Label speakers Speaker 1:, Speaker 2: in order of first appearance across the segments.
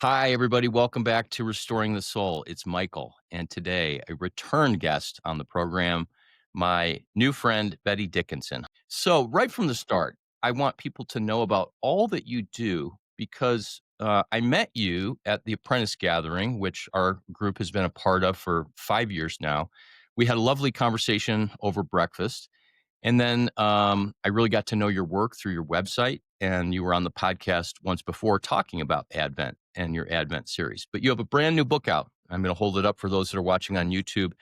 Speaker 1: Hi, everybody. Welcome back to Restoring the Soul. It's Michael, and today a return guest on the program, my new friend, Bette Dickinson. So, right from the start, I want people to know about all that you do because I met you at the Apprentice Gathering, which our group has been a part of for 5 years now. We had a lovely conversation over breakfast. And then I really got to know your work through your website, and you were on the podcast once before talking about Advent and your Advent series. But you have a brand new book out. I'm going to hold it up for those that are watching on YouTube.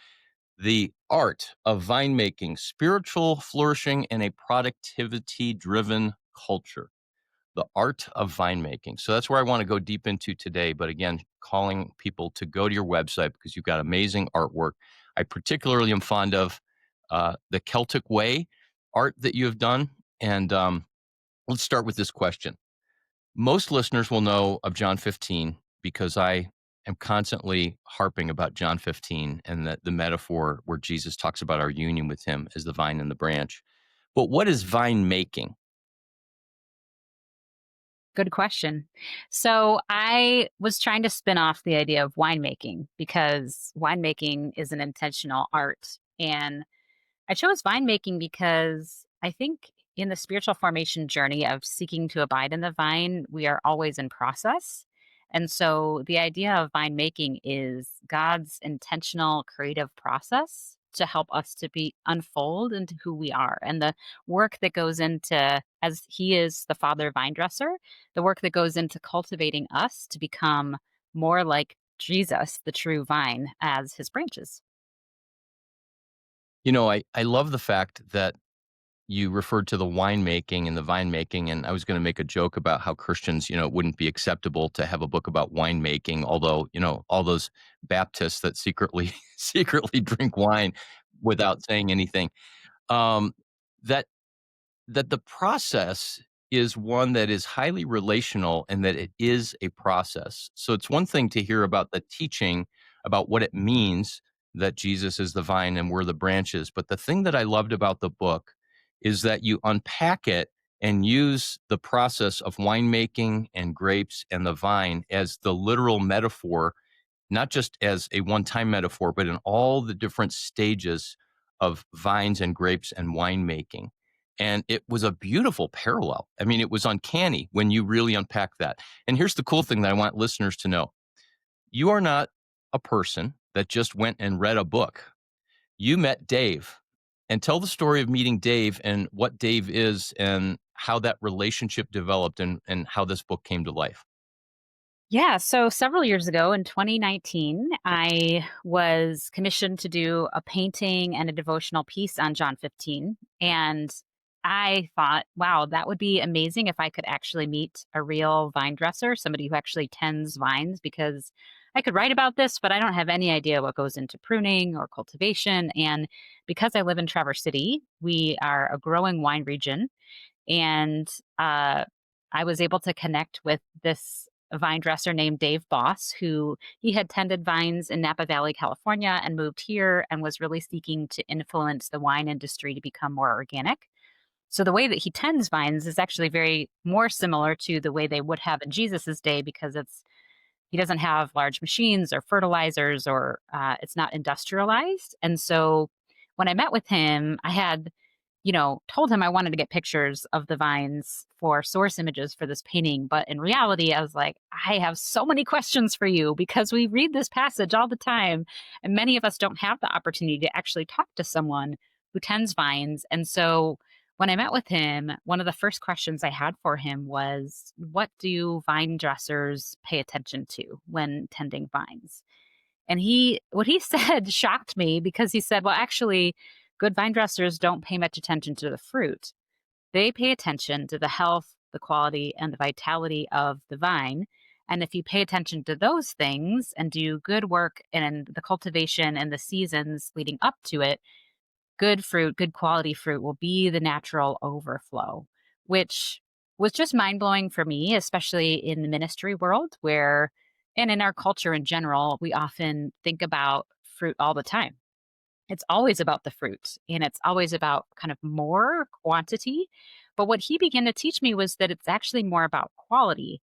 Speaker 1: The Art of Vinemaking, Spiritual Flourishing in a Productivity Driven Culture. The Art of Vinemaking. So that's where I want to go deep into today. But again, calling people to go to your website because you've got amazing artwork. I particularly am fond of the Celtic Way art that you have done. And let's start with this question. Most listeners will know of John 15 because I am constantly harping about John 15 and the metaphor where Jesus talks about our union with him as the vine and the branch. But what is vine making?
Speaker 2: Good question. So I was trying to spin off the idea of winemaking because winemaking is an intentional art. And I chose winemaking because I think in the spiritual formation journey of seeking to abide in the vine, we are always in process. And so the idea of winemaking is God's intentional creative process to help us to be unfold into who we are, and the work that goes into, as he is the father vine dresser, the work that goes into cultivating us to become more like Jesus, the true vine, as his branches.
Speaker 1: I love the fact that you referred to the winemaking and the vine making, and I was going to make a joke about how Christians, it wouldn't be acceptable to have a book about winemaking, although, all those Baptists that secretly secretly drink wine without saying anything. Um, that that the process is one that is highly relational and that it is a process. So it's one thing to hear about the teaching about what it means that Jesus is the vine and we're the branches. But the thing that I loved about the book is that you unpack it and use the process of winemaking and grapes and the vine as the literal metaphor, not just as a one time metaphor, but in all the different stages of vines and grapes and winemaking. And it was a beautiful parallel. I mean, it was uncanny when you really unpack that. And here's the cool thing that I want listeners to know: you are not a person that just went and read a book. You met Dave. And tell the story of meeting Dave and what Dave is and how that relationship developed and how this book came to life.
Speaker 2: Yeah, so several years ago in 2019, I was commissioned to do a painting and a devotional piece on John 15. And I thought, wow, that would be amazing if I could actually meet a real vine dresser, somebody who actually tends vines, because I could write about this, but I don't have any idea what goes into pruning or cultivation. And because I live in Traverse City, we are a growing wine region. And I was able to connect with this vine dresser named Dave Boss, who he had tended vines in Napa Valley, California, and moved here and was really seeking to influence the wine industry to become more organic. So the way that he tends vines is actually very more similar to the way they would have in Jesus's day, because he doesn't have large machines or fertilizers, or it's not industrialized. And so when I met with him, I had told him I wanted to get pictures of the vines for source images for this painting. But in reality, I was like, I have so many questions for you because we read this passage all the time. And many of us don't have the opportunity to actually talk to someone who tends vines. And so when I met with him, one of the first questions I had for him was, what do vine dressers pay attention to when tending vines? And what he said shocked me, because he said, well, actually, good vine dressers don't pay much attention to the fruit. They pay attention to the health, the quality, and the vitality of the vine. And if you pay attention to those things and do good work in the cultivation and the seasons leading up to it, good fruit, good quality fruit will be the natural overflow, which was just mind blowing for me, especially in the ministry world and in our culture in general, we often think about fruit all the time. It's always about the fruit, and it's always about kind of more quantity. But what he began to teach me was that it's actually more about quality.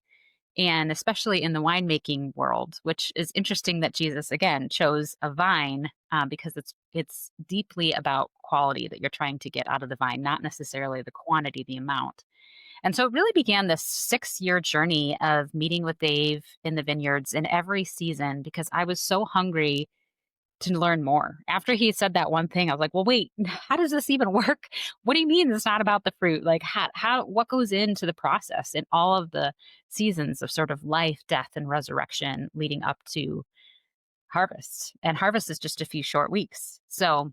Speaker 2: And especially in the winemaking world, which is interesting that Jesus again chose a vine, because it's deeply about quality that you're trying to get out of the vine, not necessarily the quantity, the amount. And so it really began this 6-year journey of meeting with Dave in the vineyards in every season because I was so hungry to learn more. After he said that one thing, I was like, "Well, wait, how does this even work? What do you mean it's not about the fruit? Like how what goes into the process in all of the seasons of sort of life, death, and resurrection leading up to harvest?" And harvest is just a few short weeks. So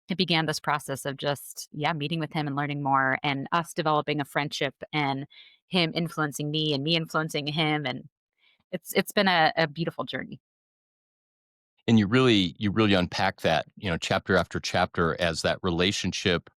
Speaker 2: it began this process of just, yeah, meeting with him and learning more and us developing a friendship and him influencing me and me influencing him. And it's been a beautiful journey.
Speaker 1: And you really unpack that, chapter after chapter as that relationship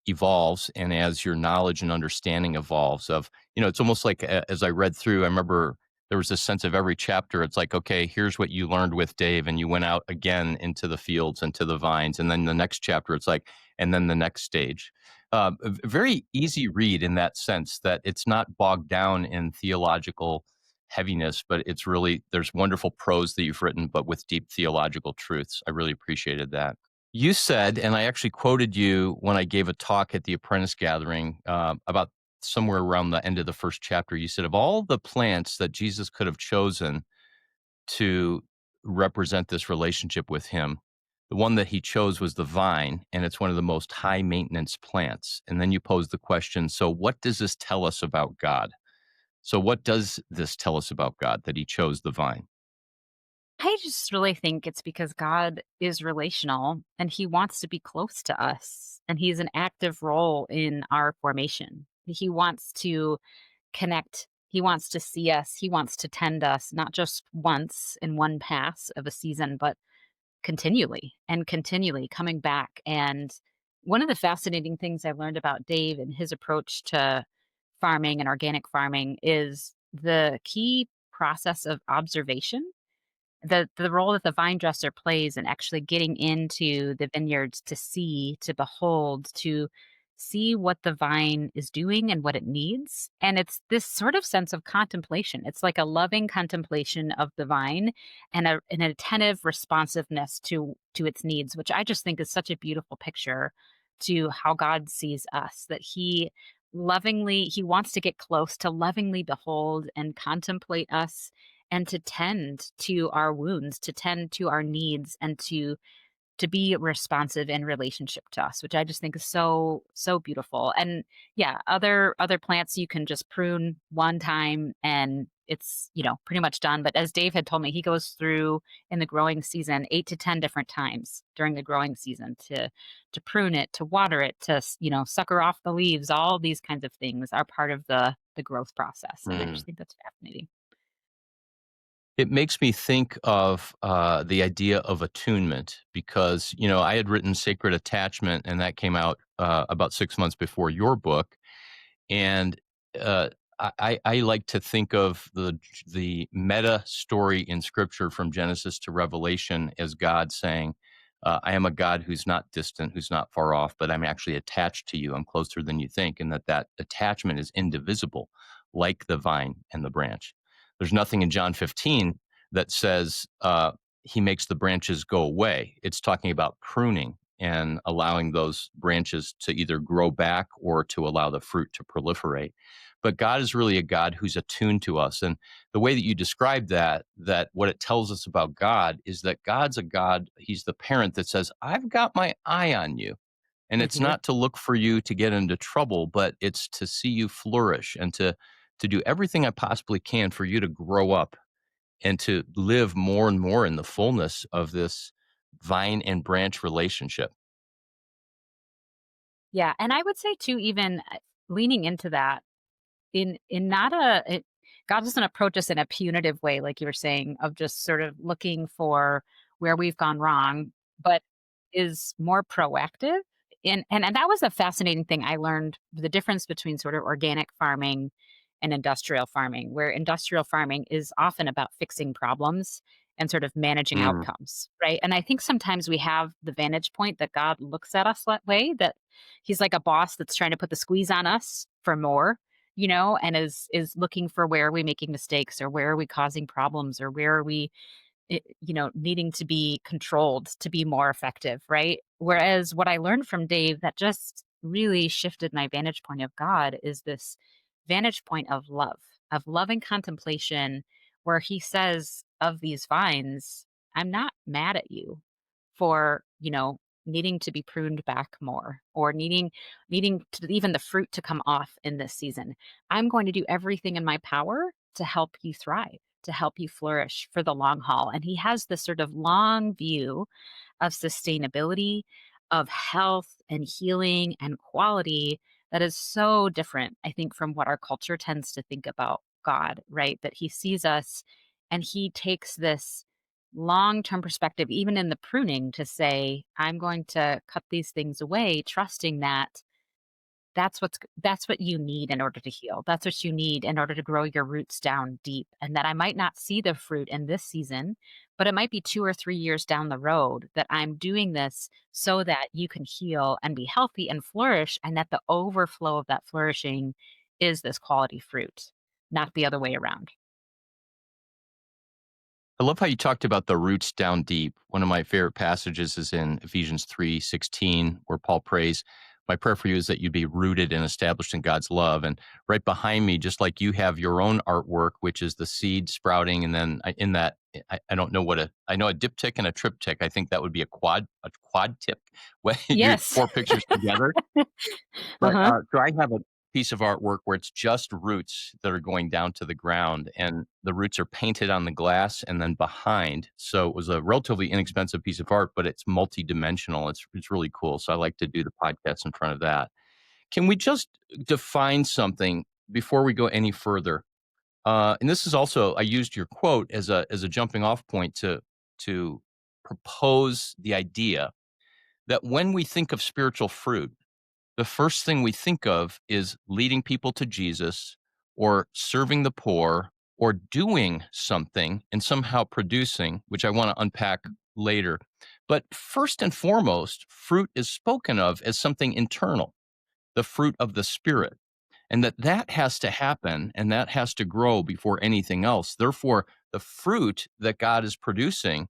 Speaker 1: evolves and as your knowledge and understanding evolves of, it's almost like as I read through, I remember there was this sense of every chapter. It's like, okay, here's what you learned with Dave, and you went out again into the fields and to the vines. And then the next chapter, it's like, and then the next stage. A very easy read in that sense that it's not bogged down in theological heaviness, but it's really, there's wonderful prose that you've written, but with deep theological truths. I really appreciated that. You said, and I actually quoted you when I gave a talk at the Apprentice Gathering about somewhere around the end of the first chapter. You said, of all the plants that Jesus could have chosen to represent this relationship with him, the one that he chose was the vine, and it's one of the most high maintenance plants. And then you posed the question, so what does this tell us about God? So, what does this tell us about God that he chose the vine?
Speaker 2: I just really think it's because God is relational and he wants to be close to us and he's an active role in our formation. He wants to connect. He wants to see us. He wants to tend us, not just once in one pass of a season, but continually and continually coming back. And one of the fascinating things I've learned about Dave and his approach to farming and organic farming is the key process of observation, the role that the vine dresser plays in actually getting into the vineyards to see, to behold, to see what the vine is doing and what it needs. And it's this sort of sense of contemplation. It's like a loving contemplation of the vine and an attentive responsiveness to its needs, which I just think is such a beautiful picture to how God sees us, that he wants to get close to lovingly behold and contemplate us and to tend to our wounds, to tend to our needs, and to be responsive in relationship to us, which I just think is so so beautiful. And yeah, other plants you can just prune one time and it's pretty much done. But as Dave had told me, he goes through in the growing season 8 to 10 different times during the growing season to prune it, to water it, to sucker off the leaves. All these kinds of things are part of the growth process, and I just think that's fascinating.
Speaker 1: It makes me think of the idea of attunement because, I had written Sacred Attachment, and that came out about 6 months before your book. And uh, I like to think of the meta story in Scripture from Genesis to Revelation as God saying, "I am a God who's not distant, who's not far off, but I'm actually attached to you. I'm closer than you think," and that attachment is indivisible, like the vine and the branch. There's nothing in John 15 that says He makes the branches go away. It's talking about pruning and allowing those branches to either grow back or to allow the fruit to proliferate. But God is really a God who's attuned to us. And the way that you describe that what it tells us about God is that God's a God, he's the parent that says, I've got my eye on you. And it's
Speaker 2: Mhm.
Speaker 1: not to look for you to get into trouble, but it's to see you flourish and to do everything I possibly can for you to grow up and to live more and more in the fullness of this vine and branch relationship.
Speaker 2: Yeah, and I would say too, even leaning into that in not God doesn't approach us in a punitive way, like you were saying, of just sort of looking for where we've gone wrong, but is more proactive. And that was a fascinating thing I learned, the difference between sort of organic farming and industrial farming, where industrial farming is often about fixing problems and sort of managing
Speaker 1: Mm.
Speaker 2: outcomes, right? And I think sometimes we have the vantage point that God looks at us that way, that he's like a boss that's trying to put the squeeze on us for more. and is looking for where are we making mistakes or where are we causing problems or where are we needing to be controlled to be more effective, right? Whereas what I learned from Dave that just really shifted my vantage point of God is this vantage point of love and contemplation, where he says of these vines, I'm not mad at you for, needing to be pruned back more or needing to even the fruit to come off in this season. I'm going to do everything in my power to help you thrive, to help you flourish for the long haul. And he has this sort of long view of sustainability, of health and healing and quality that is so different, I think, from what our culture tends to think about God, right? That he sees us and he takes this long term perspective, even in the pruning, to say, I'm going to cut these things away, trusting that that's what you need in order to heal. That's what you need in order to grow your roots down deep, and that I might not see the fruit in this season, but it might be 2 or 3 years down the road that I'm doing this so that you can heal and be healthy and flourish, and that the overflow of that flourishing is this quality fruit, not the other way around.
Speaker 1: I love how you talked about the roots down deep. One of my favorite passages is in Ephesians 3:16, where Paul prays, my prayer for you is that you'd be rooted and established in God's love. And right behind me, just like you have your own artwork, which is the seed sprouting. And then in that, I don't know I know a diptych and a triptych. I think that would be a quad tip, when you're
Speaker 2: Yes.
Speaker 1: four pictures together. But,
Speaker 2: Uh-huh.
Speaker 1: so I have a piece of artwork where it's just roots that are going down to the ground, and the roots are painted on the glass and then behind. So it was a relatively inexpensive piece of art, but it's multidimensional. It's really cool. So I like to do the podcast in front of that. Can we just define something before we go any further? And this is also, I used your quote as a jumping off point to propose the idea that when we think of spiritual fruit, the first thing we think of is leading people to Jesus or serving the poor or doing something and somehow producing, which I want to unpack later. But first and foremost, fruit is spoken of as something internal, the fruit of the Spirit, and that has to happen and that has to grow before anything else. Therefore, the fruit that God is producing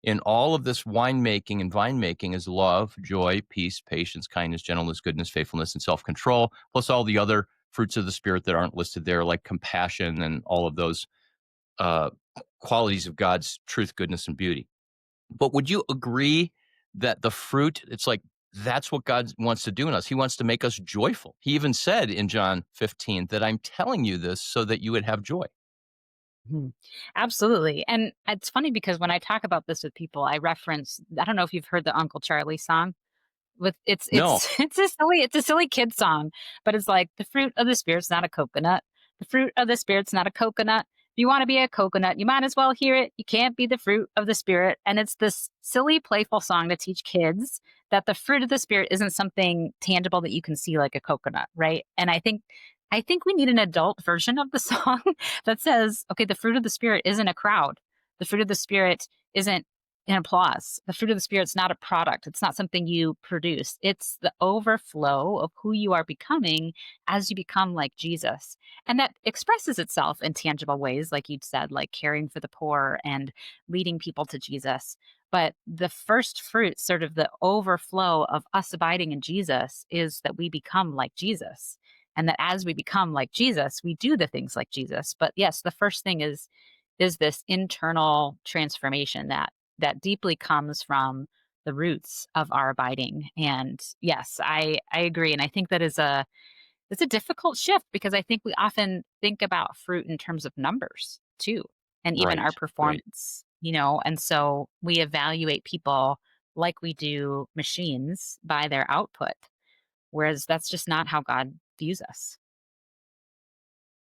Speaker 1: in all of this winemaking and vine making is love, joy, peace, patience, kindness, gentleness, goodness, faithfulness, and self-control, plus all the other fruits of the Spirit that aren't listed there, like compassion and all of those uh, qualities of God's truth, goodness, and beauty. But would you agree that the fruit, it's like that's what God wants to do in us? He wants to make us joyful. He even said in John 15 that I'm telling you this so that you would have joy.
Speaker 2: Mhm. Absolutely. And it's funny because when I talk about this with people, I don't know if you've heard the Uncle Charlie song. With
Speaker 1: No,
Speaker 2: it's a silly kid song, but it's like, "The fruit of the spirit's not a coconut. The fruit of the spirit's not a coconut. If you wanna be a coconut, you might as well hear it. You can't be the fruit of the spirit." And it's this silly, playful song to teach kids that the fruit of the spirit isn't something tangible that you can see like a coconut, right? And I think we need an adult version of the song that says, "Okay, the fruit of the spirit isn't a crowd. The fruit of the spirit isn't an applause. The fruit of the spirit's not a product. It's not something you produce. It's the overflow of who you are becoming as you become like Jesus. And that expresses itself in tangible ways, like you'd said, like caring for the poor and leading people to Jesus. But the first fruit, sort of the overflow of us abiding in Jesus, is that we become like Jesus. And that as we become like Jesus, we do the things like Jesus. But yes, the first thing is this internal transformation that deeply comes from the roots of our abiding. And yes, I agree. And I think that it's a difficult shift because I think we often think about fruit in terms of numbers too, and even our
Speaker 1: right, right.
Speaker 2: performance, and so we evaluate people like we do machines by their output, whereas that's just not how God views us.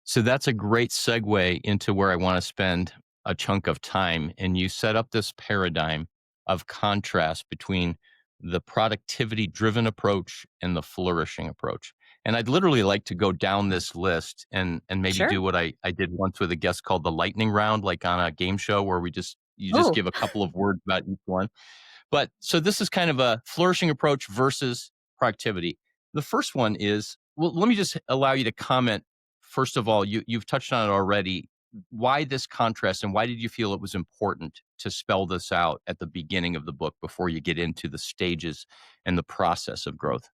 Speaker 1: So that's a great segue into where I want to spend a chunk of time. And you set up this paradigm of contrast between the productivity driven approach and the flourishing approach. And I'd literally like to go down this list and maybe
Speaker 2: Sure.
Speaker 1: do what I did once with a guest called the lightning round, like on a game show where you just
Speaker 2: Oh,
Speaker 1: give a couple of words about each one. But so this is kind of a flourishing approach versus productivity. The first one is, well, let me just allow you to comment first of all, you've touched on it already. Why this contrast, and why did you feel it was important to spell this out at the beginning of the book before you get into the stages and the process of growth?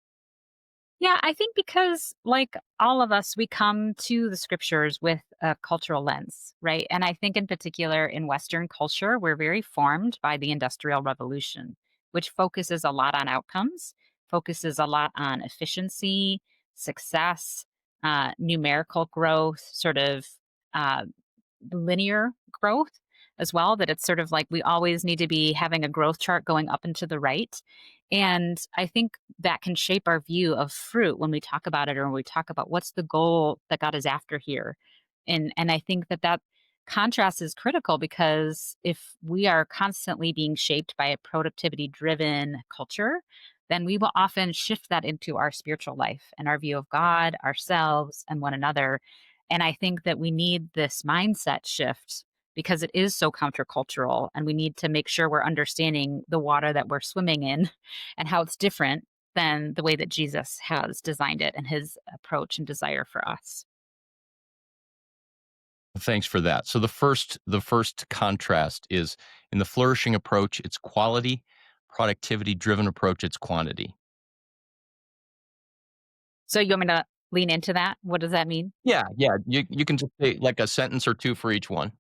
Speaker 2: Yeah, I think because, like all of us, we come to the scriptures with a cultural lens, right? And I think, in particular, in Western culture, we're very formed by the Industrial Revolution, which focuses a lot on outcomes, focuses a lot on efficiency, success, numerical growth, sort of uh, linear growth as well, that it's sort of like we always need to be having a growth chart going up and to the right. And I think that can shape our view of fruit when we talk about it, or when we talk about what's the goal that God is after here. And I think that contrast is critical, because if we are constantly being shaped by a productivity driven culture, then we will often shift that into our spiritual life and our view of God, ourselves, and one another. And I think that we need this mindset shift, because it is so countercultural, and we need to make sure we're understanding the water that we're swimming in and how it's different than the way that Jesus has designed it and his approach and desire for us.
Speaker 1: Thanks for that. So the first contrast is in the flourishing approach, it's quality, productivity driven approach, it's quantity.
Speaker 2: So you want me to lean into that? What does that mean?
Speaker 1: Yeah, yeah. You can just say like a sentence or two for each one.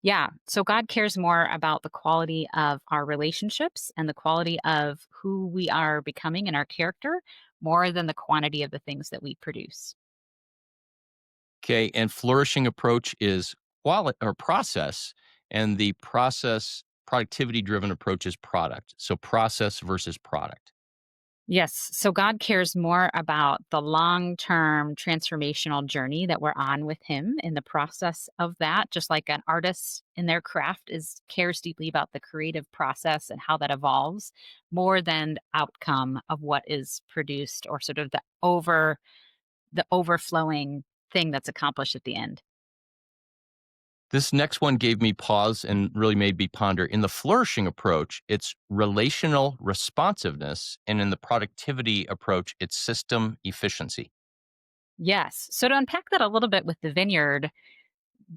Speaker 2: Yeah. So God cares more about the quality of our relationships and the quality of who we are becoming and our character, more than the quantity of the things that we produce.
Speaker 1: Okay. And flourishing approach is quality or process, and the process productivity driven approach is product. So process versus product.
Speaker 2: Yes. So God cares more about the long term transformational journey that we're on with Him in the process of that, just like an artist in their craft is cares deeply about the creative process and how that evolves, more than the outcome of what is produced, or sort of the overflowing thing that's accomplished at the end.
Speaker 1: This next one gave me pause and really made me ponder. In the flourishing approach, it's relational responsiveness, and in the productivity approach, it's system efficiency.
Speaker 2: Yes. So to unpack that a little bit with the vineyard,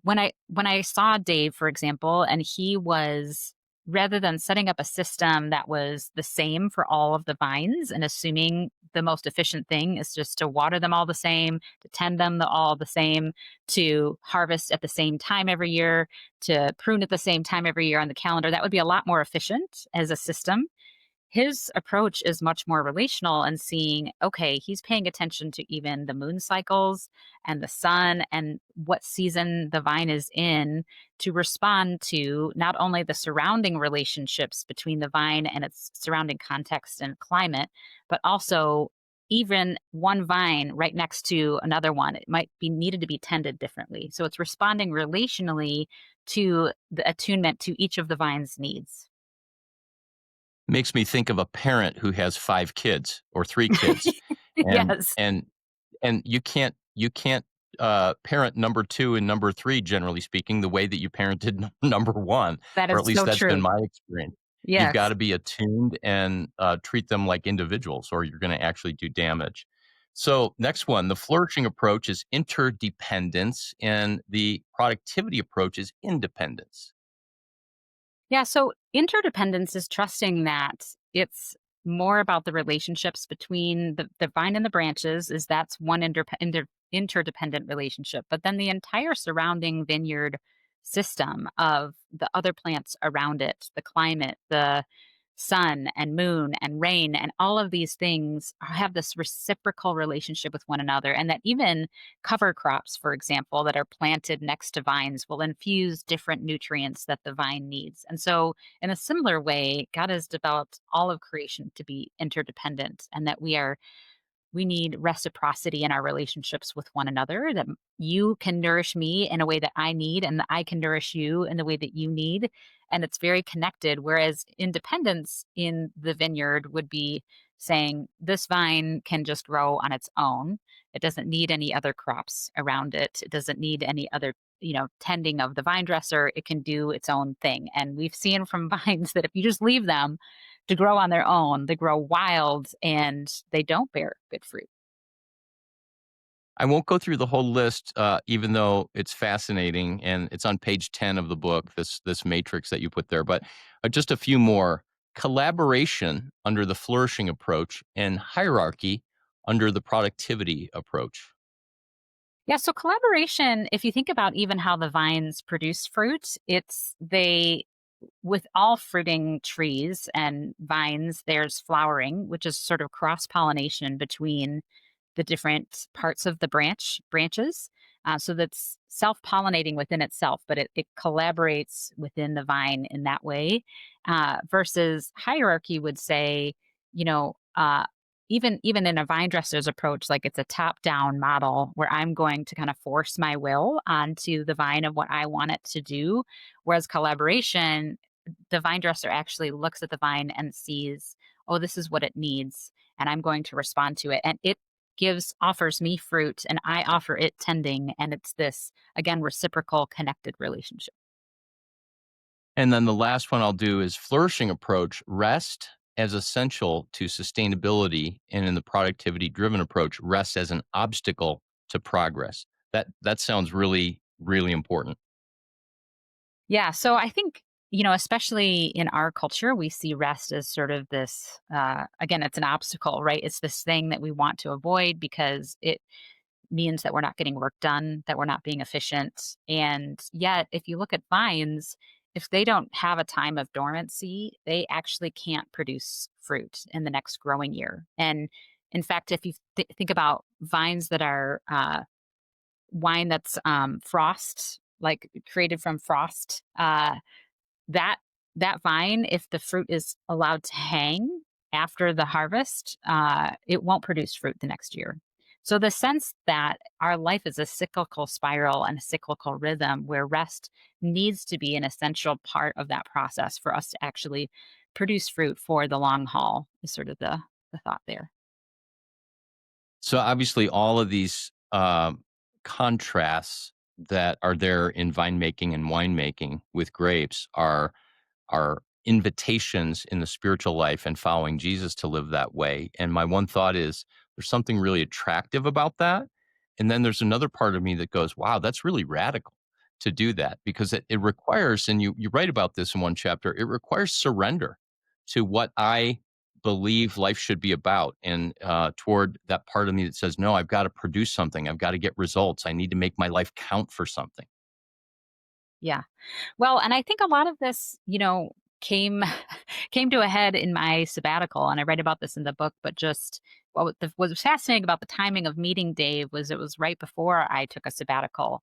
Speaker 2: when I saw Dave, for example, and he was, rather than setting up a system that was the same for all of the vines and assuming the most efficient thing is just to water them all the same, to tend them all the same, to harvest at the same time every year, to prune at the same time every year on the calendar, that would be a lot more efficient as a system. His approach is much more relational, and seeing, okay, he's paying attention to even the moon cycles and the sun and what season the vine is in, to respond to not only the surrounding relationships between the vine and its surrounding context and climate, but also even one vine right next to another one. It might be needed to be tended differently. So it's responding relationally to the attunement to each of the vine's needs.
Speaker 1: Makes me think of a parent who has 5 kids or 3 kids, and
Speaker 2: Yes.
Speaker 1: and and you can't parent number 2 and number 3, generally speaking, the way that you parented number 1,
Speaker 2: That
Speaker 1: or
Speaker 2: is
Speaker 1: at least
Speaker 2: so
Speaker 1: that's been
Speaker 2: true.
Speaker 1: my experience. You've
Speaker 2: Yes.
Speaker 1: gotta be attuned and, treat them like individuals, or you're gonna actually do damage. So, next one, the flourishing approach is interdependence, and the productivity approach is independence.
Speaker 2: Yeah. So interdependence is trusting that it's more about the relationships between the vine and the branches, is that's one interdependent relationship. But then the entire surrounding vineyard system of the other plants around it, the climate, the sun and moon and rain, and all of these things have this reciprocal relationship with one another. And that even cover crops, for example, that are planted next to vines will infuse different nutrients that the vine needs. And so, in a similar way, God has developed all of creation to be interdependent, and that we need reciprocity in our relationships with one another, that you can nourish me in a way that I need, and that I can nourish you in the way that you need. And it's very connected. Whereas independence in the vineyard would be saying this vine can just grow on its own. It doesn't need any other crops around it. It doesn't need any other, tending of the vine dresser. It can do its own thing. And we've seen from vines that if you just leave them to grow on their own, they grow wild and they don't bear good fruit.
Speaker 1: I won't go through the whole list, even though it's fascinating and it's on page 10 of the book, this matrix that you put there, but just a few more. Collaboration under the flourishing approach and hierarchy under the productivity approach.
Speaker 2: Yeah, so collaboration, if you think about even how the vines produce fruit, with all fruiting trees and vines, there's flowering, which is sort of cross pollination between the different parts of the branches. So that's self pollinating within itself, but it collaborates within the vine in that way. Versus hierarchy would say, you know, even in a vine dresser's approach, like it's a top down model where I'm going to kind of force my will onto the vine of what I want it to do. Whereas collaboration, the vine dresser actually looks at the vine and sees, oh, this is what it needs, and I'm going to respond to it. And it offers me fruit, and I offer it tending. And it's this, again, reciprocal connected relationship.
Speaker 1: And then the last one I'll do is flourishing approach, rest as essential to sustainability, and in the productivity driven approach, rest as an obstacle to progress. That sounds really, really important.
Speaker 2: Yeah. So I think, especially in our culture, we see rest as sort of this, again, it's an obstacle, right? It's this thing that we want to avoid because it means that we're not getting work done, that we're not being efficient. And yet, if you look at vines, if they don't have a time of dormancy, they actually can't produce fruit in the next growing year. And in fact, if you think about vines that are wine that's frost, like created from frost, that that vine, if the fruit is allowed to hang after the harvest, it won't produce fruit the next year. So the sense that our life is a cyclical spiral and a cyclical rhythm where rest needs to be an essential part of that process for us to actually produce fruit for the long haul is sort of the thought there.
Speaker 1: So obviously, all of these contrasts that are there in vine making and winemaking with grapes are invitations in the spiritual life and following Jesus to live that way. And my one thought is there's something really attractive about that. And then there's another part of me that goes, wow, that's really radical to do that because it requires, and you write about this in one chapter, it requires surrender to what I believe life should be about and toward that part of me that says, no, I've got to produce something. I've got to get results. I need to make my life count for something.
Speaker 2: Yeah. Well, and I think a lot of this, came came to a head in my sabbatical, and I write about this in the book. But just what was fascinating about the timing of meeting Dave was it was right before I took a sabbatical,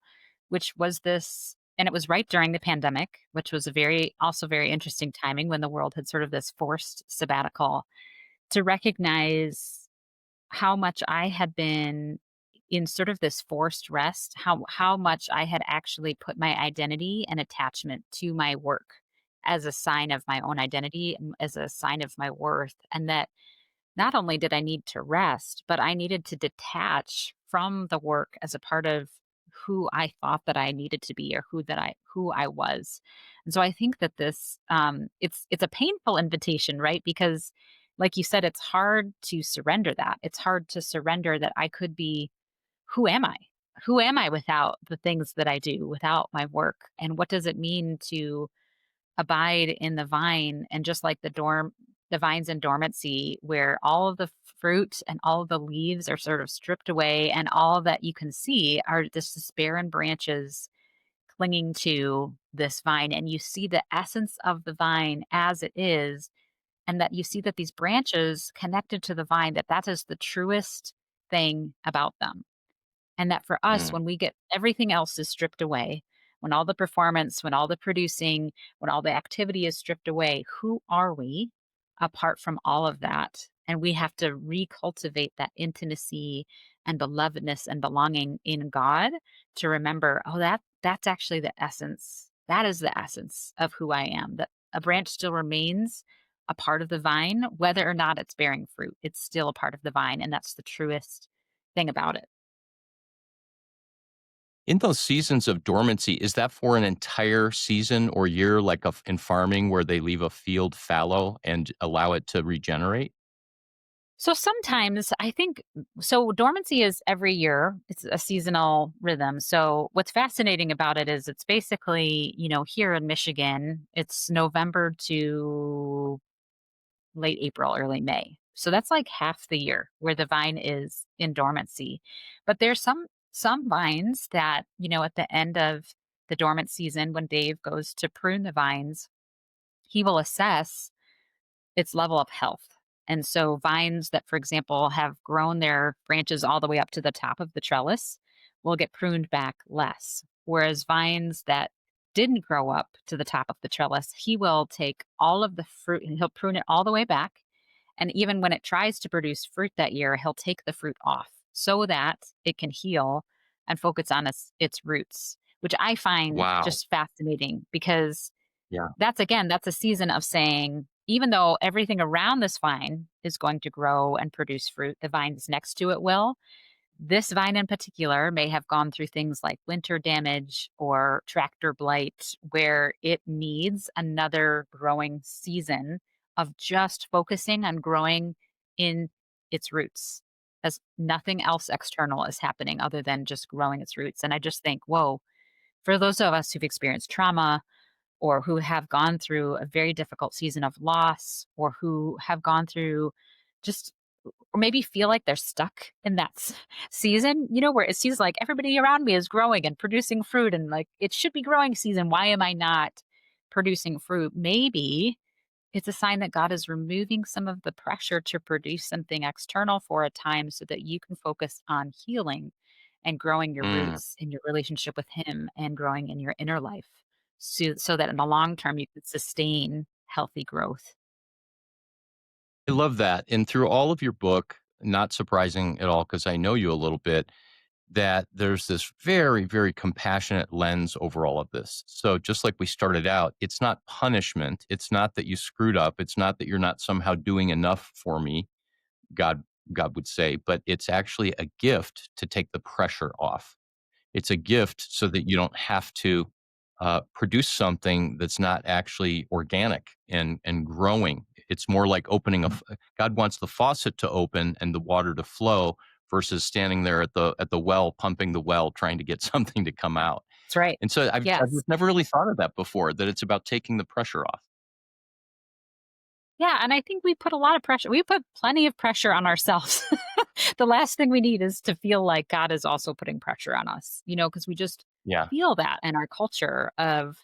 Speaker 2: which was this, and it was right during the pandemic, which was a very interesting timing when the world had sort of this forced sabbatical to recognize how much I had been in sort of this forced rest, how much I had actually put my identity and attachment to my work as a sign of my own identity, as a sign of my worth, and that not only did I need to rest, but I needed to detach from the work as a part of who I thought that I needed to be or who I was. And so I think that this it's a painful invitation, right? Because like you said, it's hard to surrender that. It's hard to surrender that I could be, who am I? Who am I without the things that I do, without my work? And what does it mean to abide in the vine, and just like the vines in dormancy where all of the fruit and all of the leaves are sort of stripped away and all that you can see are this barren branches clinging to this vine, and you see the essence of the vine as it is, and that you see that these branches connected to the vine, that is the truest thing about them. And that for us,
Speaker 1: Mm.
Speaker 2: when we get everything else is stripped away, when all the performance, when all the producing, when all the activity is stripped away, who are we apart from all of that? And we have to recultivate that intimacy and belovedness and belonging in God to remember, oh, that's actually the essence. That is the essence of who I am. That a branch still remains a part of the vine, whether or not it's bearing fruit. It's still a part of the vine. And that's the truest thing about it.
Speaker 1: In those seasons of dormancy, is that for an entire season or year, like in farming, where they leave a field fallow and allow it to regenerate?
Speaker 2: So sometimes I think so dormancy is every year. It's a seasonal rhythm. So what's fascinating about it is it's basically, here in Michigan, it's November to late April, early May. So that's like half the year where the vine is in dormancy. But there's some vines that, at the end of the dormant season when Dave goes to prune the vines, he will assess its level of health. And so vines that, for example, have grown their branches all the way up to the top of the trellis will get pruned back less. Whereas vines that didn't grow up to the top of the trellis, he will take all of the fruit and he'll prune it all the way back. And even when it tries to produce fruit that year, he'll take the fruit off so that it can heal and focus on its roots, which I find
Speaker 1: Wow.
Speaker 2: just fascinating because
Speaker 1: Yeah.
Speaker 2: that's a season of saying, even though everything around this vine is going to grow and produce fruit, the vines next to it will. This vine in particular may have gone through things like winter damage or tractor blight, where it needs another growing season of just focusing on growing in its roots, as nothing else external is happening other than just growing its roots. And I just think, whoa, for those of us who've experienced trauma, or who have gone through a very difficult season of loss, or who have gone through just or maybe feel like they're stuck in that season, where it seems like everybody around me is growing and producing fruit and like it should be growing season. Why am I not producing fruit? Maybe it's a sign that God is removing some of the pressure to produce something external for a time so that you can focus on healing and growing your
Speaker 1: Mm.
Speaker 2: roots in your relationship with Him and growing in your inner life so that in the long term you could sustain healthy growth.
Speaker 1: I love that. And through all of your book, not surprising at all, because I know you a little bit, that there's this very, very compassionate lens over all of this. So just like we started out, it's not punishment. It's not that you screwed up. It's not that you're not somehow doing enough for me, God God would say, but it's actually a gift to take the pressure off. It's a gift so that you don't have to produce something that's not actually organic and growing. It's more like opening God wants the faucet to open and the water to flow versus standing there at the well, pumping the well, trying to get something to come out.
Speaker 2: That's right.
Speaker 1: And so I've
Speaker 2: Yes.
Speaker 1: just never really thought of that before, that it's about taking the pressure off.
Speaker 2: Yeah, and I think we put a lot of pressure. We put plenty of pressure on ourselves. The last thing we need is to feel like God is also putting pressure on us, because we just
Speaker 1: Yeah.
Speaker 2: feel that in our culture of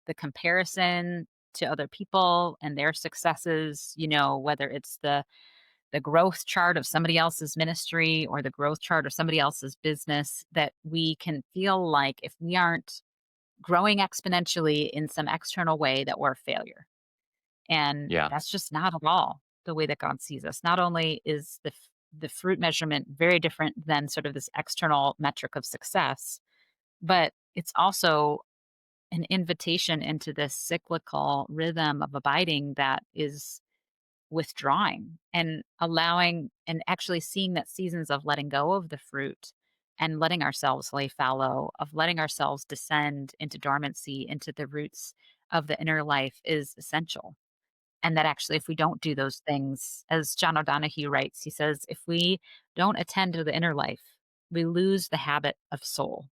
Speaker 2: the comparison to other people and their successes, whether it's the growth chart of somebody else's ministry or the growth chart of somebody else's business, that we can feel like if we aren't growing exponentially in some external way that we're a failure. And
Speaker 1: Yeah.
Speaker 2: that's just not at all the way that God sees us. Not only is the fruit measurement very different than sort of this external metric of success, but it's also an invitation into this cyclical rhythm of abiding that is withdrawing and allowing and actually seeing that seasons of letting go of the fruit and letting ourselves lay fallow, of letting ourselves descend into dormancy, into the roots of the inner life is essential. And that actually, if we don't do those things, as John O'Donohue writes, he says, if we don't attend to the inner life, we lose the habit of soul.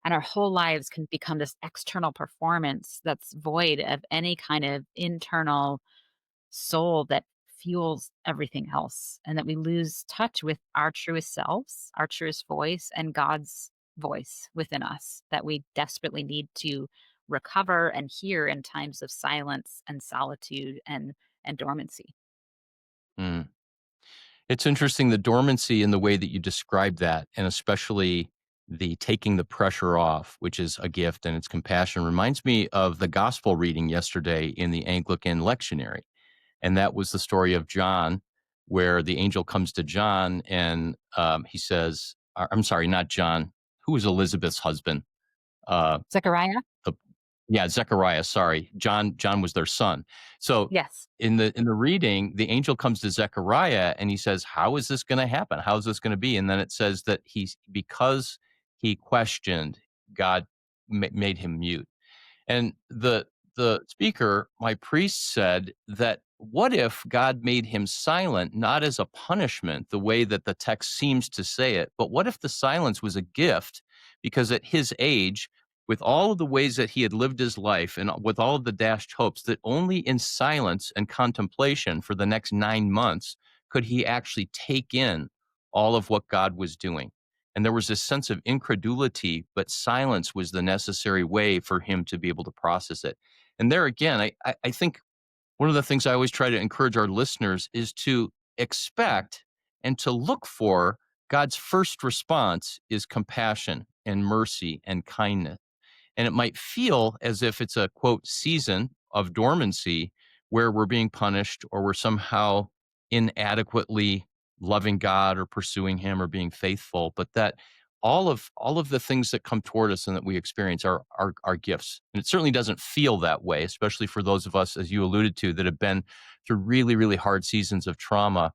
Speaker 2: And our whole lives can become this external performance that's void of any kind of internal soul that fuels everything else. And that we lose touch with our truest selves, our truest voice, and God's voice within us that we desperately need to recover and hear in times of silence and solitude and dormancy.
Speaker 1: Mm. It's interesting, the dormancy in the way that you described that, and especially the taking the pressure off, which is a gift and it's compassion, reminds me of the gospel reading yesterday in the Anglican lectionary. And that was the story of John, where the angel comes to John and he says, I'm sorry, not John, who was Elizabeth's husband? Uh,
Speaker 2: Zechariah?
Speaker 1: the Yeah, Zechariah, sorry. John was their son. So
Speaker 2: Yes.
Speaker 1: in the reading, the angel comes to Zechariah and he says, "How is this gonna happen? How is this gonna be?" And then it says that because he questioned, God made him mute. And the speaker, my priest, said that what if God made him silent, not as a punishment, the way that the text seems to say it, but what if the silence was a gift? Because at his age, with all of the ways that he had lived his life and with all of the dashed hopes, that only in silence and contemplation for the next 9 months could he actually take in all of what God was doing. And there was this sense of incredulity, but silence was the necessary way for him to be able to process it. And there again, I think one of the things I always try to encourage our listeners is to expect and to look for God's first response is compassion and mercy and kindness. And it might feel as if it's a quote season of dormancy where we're being punished or we're somehow inadequately loving God or pursuing him or being faithful, but that all of the things that come toward us and that we experience are gifts. And it certainly doesn't feel that way, especially for those of us, as you alluded to, that have been through really, really hard seasons of trauma.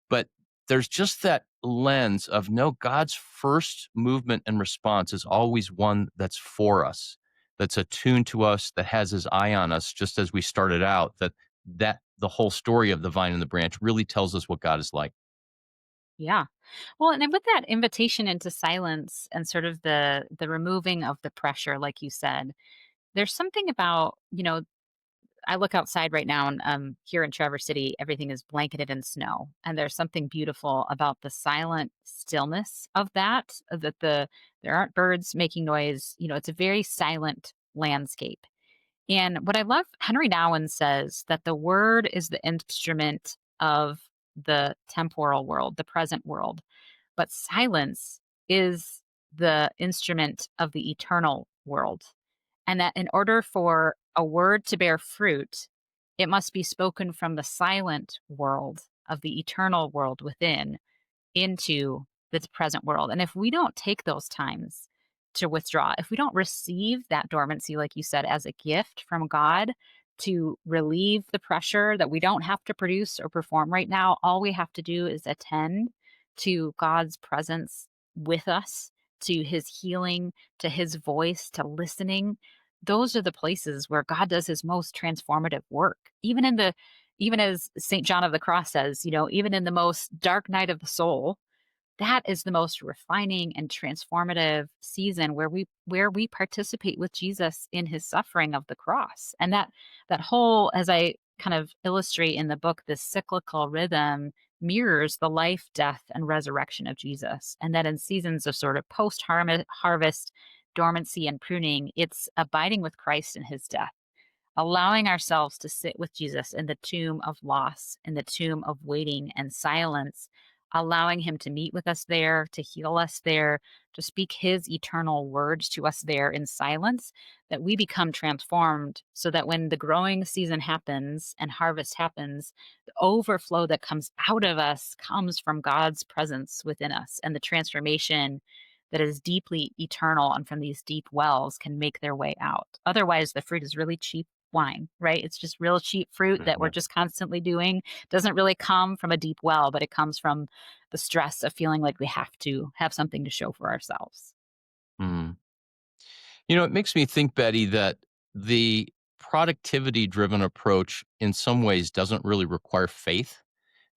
Speaker 1: But there's just that lens of no, God's first movement and response is always one that's for us, that's attuned to us, that has his eye on us, just as we started out, that the whole story of the vine and the branch really tells us what God is like.
Speaker 2: Yeah. Well, and then with that invitation into silence and sort of the removing of the pressure, like you said, there's something about, I look outside right now and here in Traverse City, everything is blanketed in snow. And there's something beautiful about the silent stillness of that there aren't birds making noise. It's a very silent landscape. And what I love, Henry Nouwen says that the word is the instrument of the temporal world, the present world, but silence is the instrument of the eternal world. And that in order for a word to bear fruit, it must be spoken from the silent world of the eternal world within into this present world. And if we don't take those times to withdraw, if we don't receive that dormancy, like you said, as a gift from God to relieve the pressure that we don't have to produce or perform right now, all we have to do is attend to God's presence with us, to his healing, to his voice, to listening. Those are the places where God does his most transformative work. Even as St. John of the Cross says, even in the most dark night of the soul, that is the most refining and transformative season where we participate with Jesus in his suffering of the cross. And that whole, as I kind of illustrate in the book, this cyclical rhythm mirrors the life, death, and resurrection of Jesus. And that in seasons of sort of post harvest dormancy and pruning, it's abiding with Christ in his death, allowing ourselves to sit with Jesus in the tomb of loss, in the tomb of waiting and silence, allowing him to meet with us there, to heal us there, to speak his eternal words to us there in silence, that we become transformed so that when the growing season happens and harvest happens, the overflow that comes out of us comes from God's presence within us, and the transformation that is deeply eternal and from these deep wells can make their way out. Otherwise, the fruit is really cheap wine, right? It's just real cheap fruit that we're
Speaker 1: Mhm.
Speaker 2: just constantly doing. Doesn't really come from a deep well, but it comes from the stress of feeling like we have to have something to show for ourselves.
Speaker 1: Mhm. It makes me think, Betty, that the productivity driven approach in some ways doesn't really require faith.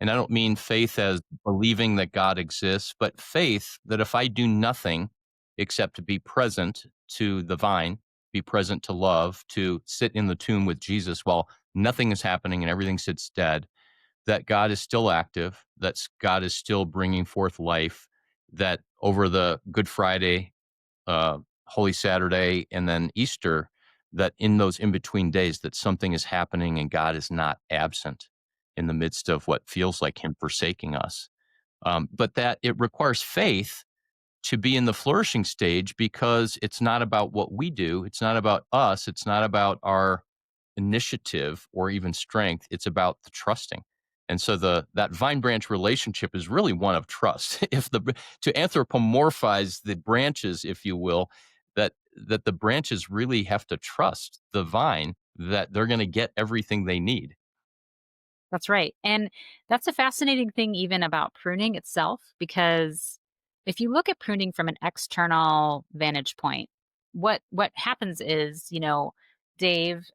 Speaker 1: And I don't mean faith as believing that God exists, but faith that if I do nothing except to be present to the vine, be present to love, to sit in the tomb with Jesus while nothing is happening and everything sits dead, that God is still active, that God is still bringing forth life, that over the Good Friday, Holy Saturday, and then Easter, that in those in between days, that something is happening and God is not absent in the midst of what feels like Him forsaking us. But that it requires faith to be in the flourishing stage because it's not about what we do. It's not about us. It's not about our initiative or even strength. It's about the trusting. And so that vine branch relationship is really one of trust. If the to anthropomorphize the branches, if you will, that the branches really have to trust the vine that they're going to get everything they need.
Speaker 2: That's right. And that's a fascinating thing even about pruning itself, because if you look at pruning from an external vantage point, what happens is, Dave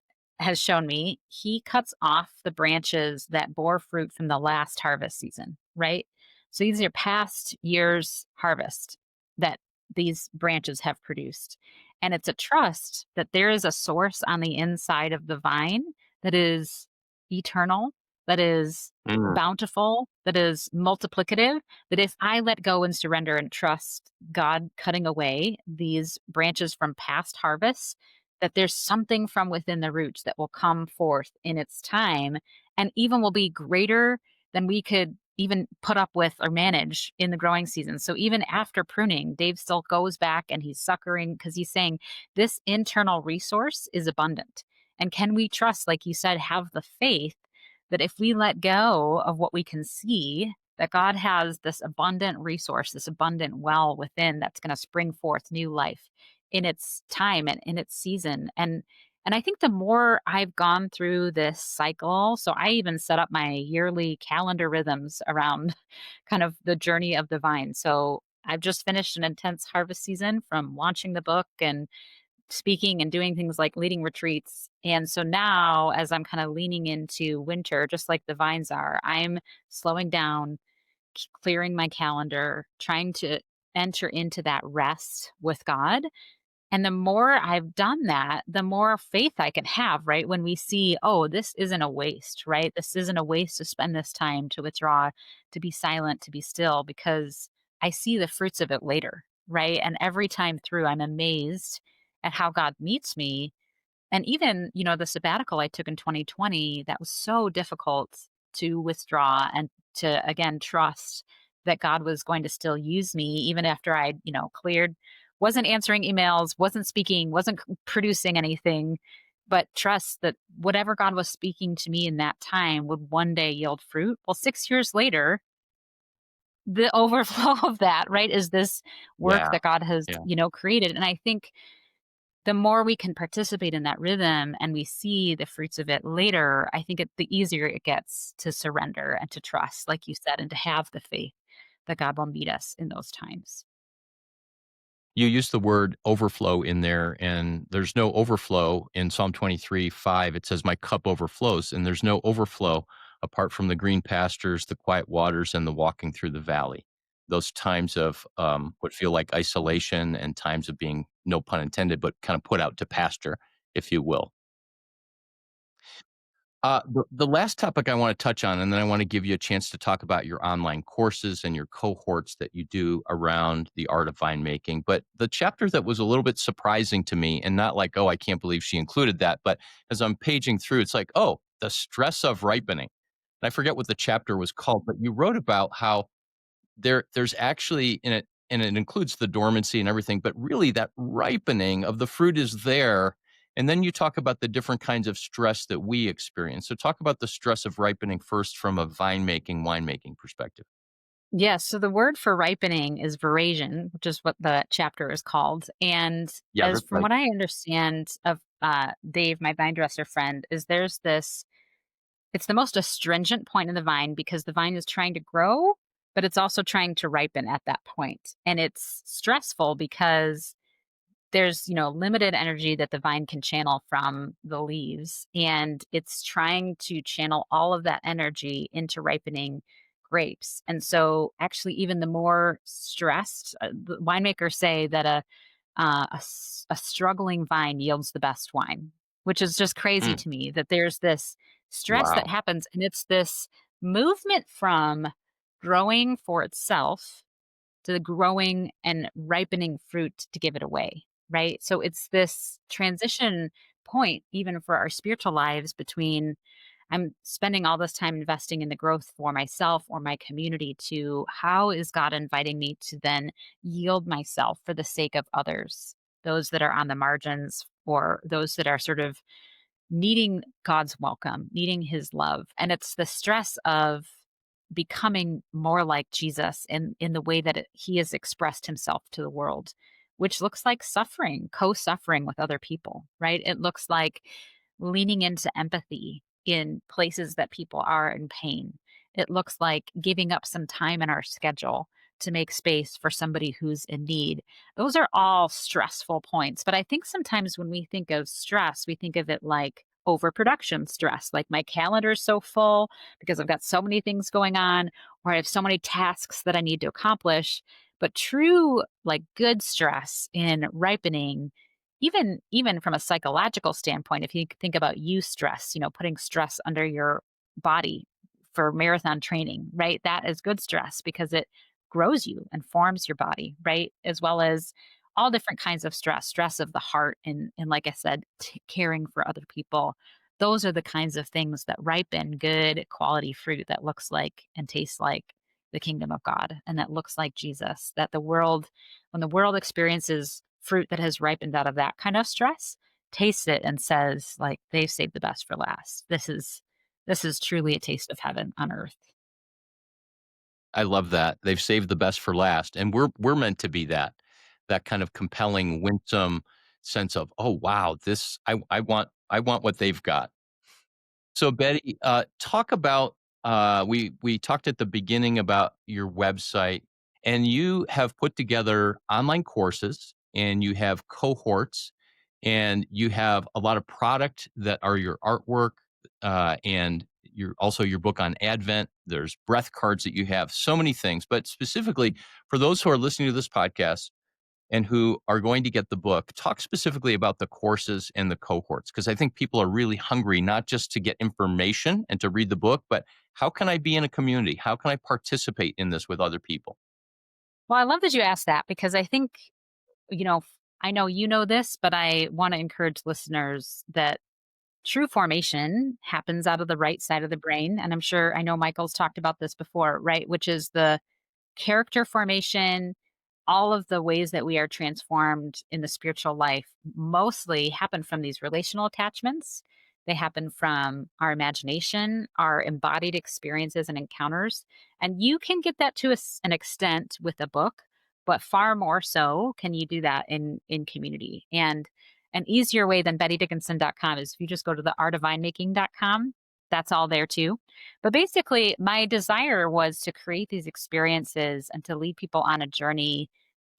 Speaker 2: has shown me, he cuts off the branches that bore fruit from the last harvest season, right? So these are past year's harvest that these branches have produced. And it's a trust that there is a source on the inside of the vine that is eternal, that is
Speaker 1: Mm,
Speaker 2: bountiful, that is multiplicative, that if I let go and surrender and trust God cutting away these branches from past harvests, that there's something from within the roots that will come forth in its time and even will be greater than we could even put up with or manage in the growing season. So even after pruning, Dave still goes back and he's suckering because he's saying this internal resource is abundant. And can we trust, like you said, have the faith that if we let go of what we can see, that God has this abundant resource, this abundant well within that's going to spring forth new life in its time and in its season. And I think the more I've gone through this cycle, so I even set up my yearly calendar rhythms around kind of the journey of the vine. So I've just finished an intense harvest season from launching the book and speaking and doing things like leading retreats. And so now, as I'm kind of leaning into winter, just like the vines are, I'm slowing down, clearing my calendar, trying to enter into that rest with God. And the more I've done that, the more faith I can have, right? When we see, oh, this isn't a waste, right? This isn't a waste to spend this time to withdraw, to be silent, to be still, because I see the fruits of it later, right? And every time through, I'm amazed at how God meets me. And even, the sabbatical I took in 2020, that was so difficult to withdraw and to, again, trust that God was going to still use me even after I, cleared, wasn't answering emails, wasn't speaking, wasn't producing anything, but trust that whatever God was speaking to me in that time would one day yield fruit. Well, 6 years later, the overflow of that, right, is this work
Speaker 1: yeah,
Speaker 2: that God has,
Speaker 1: yeah.
Speaker 2: created. And I think the more we can participate in that rhythm and we see the fruits of it later, I think the easier it gets to surrender and to trust, like you said, and to have the faith that God will meet us in those times.
Speaker 1: You used the word overflow in there, and there's no overflow in Psalm 23:5. It says, "My cup overflows," and there's no overflow apart from the green pastures, the quiet waters, and the walking through the valley. Those times of what feel like isolation and times of being, no pun intended, but kind of put out to pasture, if you will. The last topic I want to touch on, and then I want to give you a chance to talk about your online courses and your cohorts that you do around the art of winemaking. But the chapter that was a little bit surprising to me, and not like, oh, I can't believe she included that, but as I'm paging through, it's like, oh, the stress of ripening. And I forget what the chapter was called, but you wrote about how there's actually in it, and it includes the dormancy and everything, but really that ripening of the fruit is there. And then you talk about the different kinds of stress that we experience. So talk about the stress of ripening first from a winemaking perspective.
Speaker 2: Yes. So the word for ripening is verasion, which is what the chapter is called. And
Speaker 1: Yeah,
Speaker 2: as
Speaker 1: that's
Speaker 2: from
Speaker 1: right.
Speaker 2: what I understand of Dave, my vine dresser friend, is there's this it's the most astringent point in the vine because the vine is trying to grow, but it's also trying to ripen at that point. And it's stressful because there's, limited energy that the vine can channel from the leaves. And it's trying to channel all of that energy into ripening grapes. And so, actually, even the more stressed, the winemakers say that a struggling vine yields the best wine, which is just crazy
Speaker 1: Mm,
Speaker 2: to me that there's this stress that
Speaker 1: wow.
Speaker 2: happens. And it's this movement from growing for itself to the growing and ripening fruit to give it away, right? So it's this transition point, even for our spiritual lives, between I'm spending all this time investing in the growth for myself or my community to how is God inviting me to then yield myself for the sake of others, those that are on the margins or those that are sort of needing God's welcome, needing his love. And it's the stress of becoming more like Jesus in the way that he has expressed himself to the world, which looks like suffering, co-suffering with other people, right? It looks like leaning into empathy in places that people are in pain. It looks like giving up some time in our schedule to make space for somebody who's in need. Those are all stressful points. But I think sometimes when we think of stress, we think of it like overproduction stress, like my calendar is so full because I've got so many things going on, or I have so many tasks that I need to accomplish. But true, like good stress in ripening, even from a psychological standpoint, if you think about eustress, putting stress under your body for marathon training, right? That is good stress because it grows you and forms your body, right? As well as all different kinds of stress of the heart, and like I said, caring for other people. Those are the kinds of things that ripen good quality fruit that looks like and tastes like the kingdom of God and that looks like Jesus. That when the world experiences fruit that has ripened out of that kind of stress, tastes it and says, like, they've saved the best for last. This is truly a taste of heaven on earth.
Speaker 1: I love that. They've saved the best for last, and we're meant to be that kind of compelling, winsome sense of, "Oh, wow, this I want what they've got." So, Betty, talk about, we talked at the beginning about your website, and you have put together online courses, and you have cohorts, and you have a lot of product that are your artwork, and your book on Advent. There's breath cards that you have, so many things. But specifically for those who are listening to this podcast and who are going to get the book, talk specifically about the courses and the cohorts, because I think people are really hungry, not just to get information and to read the book, but how can I be in a community? How can I participate in this with other people?
Speaker 2: Well, I love that you asked that because I think, I know you know this, but I want to encourage listeners that true formation happens out of the right side of the brain. And I know Michael's talked about this before, right? Which is the character formation, all of the ways that we are transformed in the spiritual life mostly happen from these relational attachments. They happen from our imagination, our embodied experiences and encounters. And you can get that to an extent with a book, but far more so can you do that in community. And an easier way than bettydickinson.com is if you just go to the artofvinemaking.com. That's all there too. But basically, my desire was to create these experiences and to lead people on a journey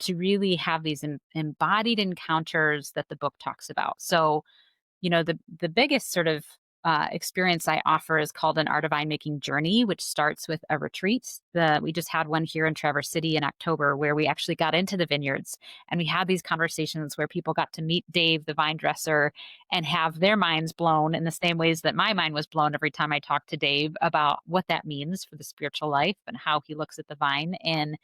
Speaker 2: to really have these embodied encounters that the book talks about. So, the biggest sort of experience I offer is called an art of winemaking journey, which starts with a retreat. We just had one here in Traverse City in October where we actually got into the vineyards and we had these conversations where people got to meet Dave, the vine dresser, and have their minds blown in the same ways that my mind was blown every time I talked to Dave about what that means for the spiritual life and how he looks at the vine. And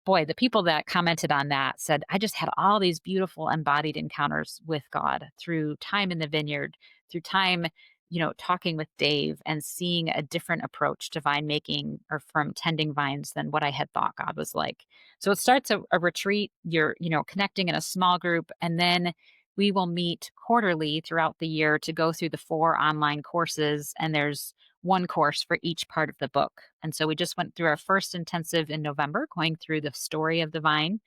Speaker 2: boy, the people that commented on that said, I just had all these beautiful embodied encounters with God through time in the vineyard, through time, talking with Dave and seeing a different approach to vine making or from tending vines than what I had thought God was like. So it starts a retreat, you're, connecting in a small group, and then we will meet quarterly throughout the year to go through the 4 online courses. And there's one course for each part of the book. And so we just went through our first intensive in November, going through the story of the vine,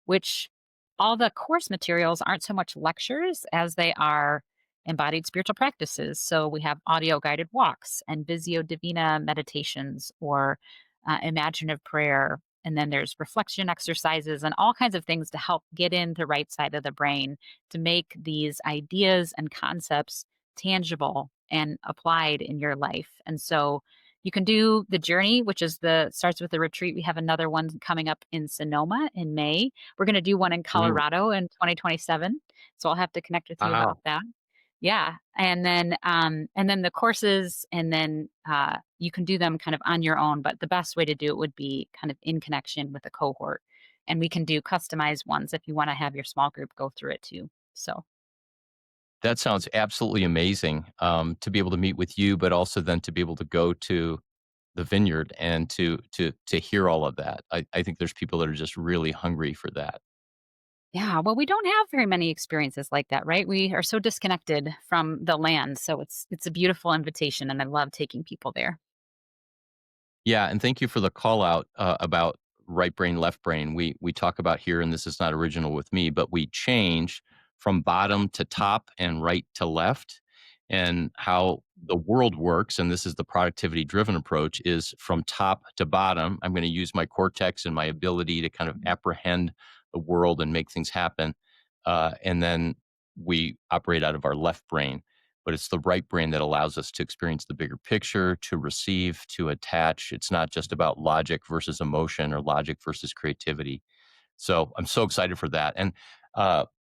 Speaker 2: which all the course materials aren't so much lectures as they are embodied spiritual practices. So we have audio guided walks and Visio Divina meditations or imaginative prayer. And then there's reflection exercises and all kinds of things to help get in the right side of the brain to make these ideas and concepts tangible and applied in your life. And so you can do the journey, which is starts with the retreat. We have another one coming up in Sonoma in May. We're going to do one in
Speaker 1: Mm,
Speaker 2: Colorado in 2027. So I'll have to connect with you about
Speaker 1: wow.
Speaker 2: that. Yeah. And then the courses, and then you can do them kind of on your own. But the best way to do it would be kind of in connection with a cohort. And we can do customized ones if you want to have your small group go through it too. So
Speaker 1: That sounds absolutely amazing, to be able to meet with you, but also then to be able to go to the vineyard and to hear all of that. I think there's people that are just really hungry for that.
Speaker 2: yeah, well, we don't have very many experiences like that, right? We are so disconnected from the land. So it's a beautiful invitation and I love taking people there.
Speaker 1: Yeah, and thank you for the call out, about right brain, left brain. We talk about here, and this is not original with me, but we change from bottom to top and right to left, and how the world works, and this is the productivity driven approach, is from top to bottom. I'm going to use my cortex and my ability to kind of apprehend the world and make things happen, and then we operate out of our left brain. but it's the right brain that allows us to experience the bigger picture, to receive, to attach. It's not just about logic versus emotion or logic versus creativity. So I'm so excited for that. And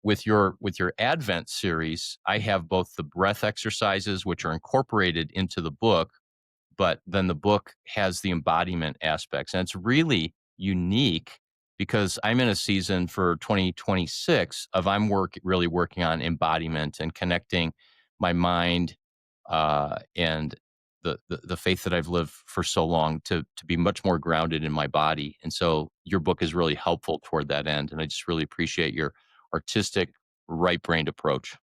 Speaker 1: with your Advent series, I have both the breath exercises, which are incorporated into the book, but then the book has the embodiment aspects. And it's really unique because I'm in a season for 2026 of really working on embodiment and connecting my mind and the faith that I've lived for so long to be much more grounded in my body. And so your book is really helpful toward that end. And I just really appreciate your artistic, right brained approach.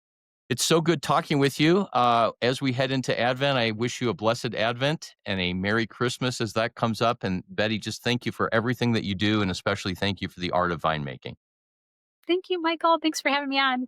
Speaker 1: It's so good talking with you. As we head into Advent, I wish you a blessed Advent and a Merry Christmas as that comes up. And Betty, just thank you for everything that you do, and especially thank you for the art of winemaking.
Speaker 2: Thank you, Michael. Thanks for having me on.